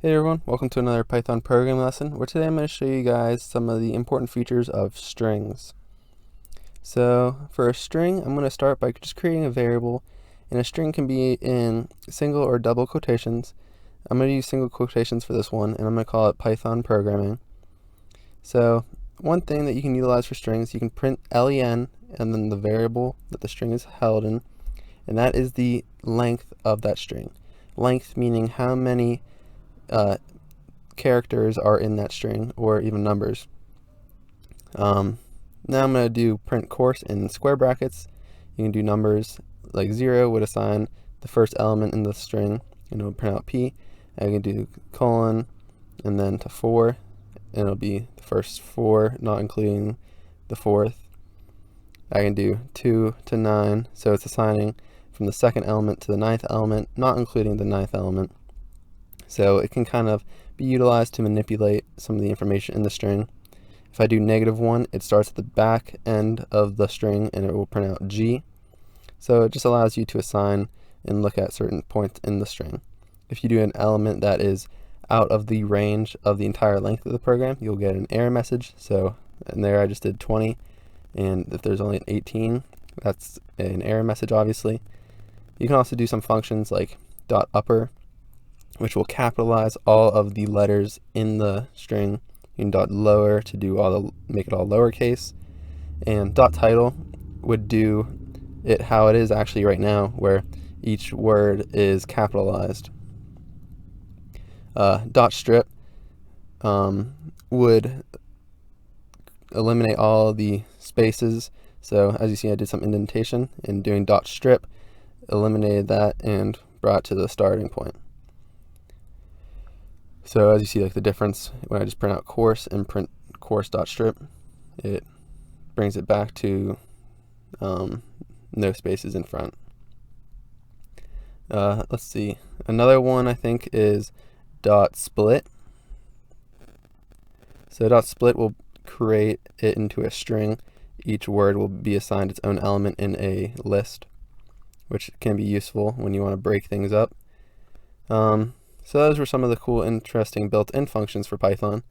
Hey everyone, welcome to another Python programming lesson, where today I'm going to show you guys some of the important features of strings. So for a string, I'm going to start by just creating a variable, and a string can be in single or double quotations. I'm going to use single quotations for this one, and I'm going to call it Python programming. So one thing that you can utilize for strings, you can print len and then the variable that the string is held in, and that is the length of that string. Length meaning how many characters are in that string, or even numbers. Now I'm going to do print course in square brackets. You can do numbers like 0 would assign the first element in the string, and it'll print out p. I can do colon and then to 4, and it'll be the first 4, not including the fourth. I can do 2 to 9, so it's assigning from the second element to the ninth element, not including the ninth element. So it can kind of be utilized to manipulate some of the information in the string. If I do -1, it starts at the back end of the string and it will print out G. So it just allows you to assign and look at certain points in the string. If you do an element that is out of the range of the entire length of the program, you'll get an error message. So in there I just did 20, and if there's only an 18, that's an error message, obviously. You can also do some functions like .upper, which will capitalize all of the letters in the string. You can .lower to do make it all lowercase, and .title would do it how it is actually right now, where each word is capitalized. .strip would eliminate all the spaces. So as you see, I did some indentation, and doing .strip eliminated that and brought it to the starting point. So as you see, like the difference when I just print out course and print course.strip, it brings it back to no spaces in front. Let's see. Another one I think is .split. So .split will create it into a string. Each word will be assigned its own element in a list, which can be useful when you want to break things up. So those were some of the cool, interesting built-in functions for Python.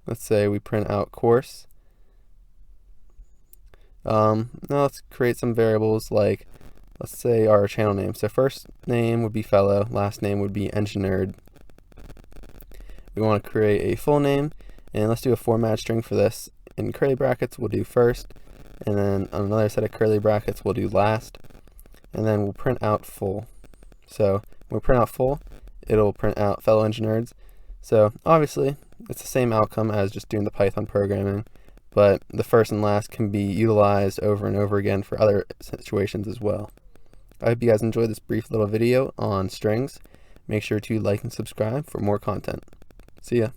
Let's say we print out course. Now let's create some variables like, let's say our channel name. So first name would be fellow, last name would be engineered. We want to create a full name, and let's do a format string for this. In curly brackets we'll do first, and then on another set of curly brackets we'll do last, and then we'll print out full. So when we print out full, it'll print out fellow engineers. So obviously it's the same outcome as just doing the Python programming, but the first and last can be utilized over and over again for other situations as well. I hope you guys enjoyed this brief little video on strings. Make sure to like and subscribe for more content. See ya.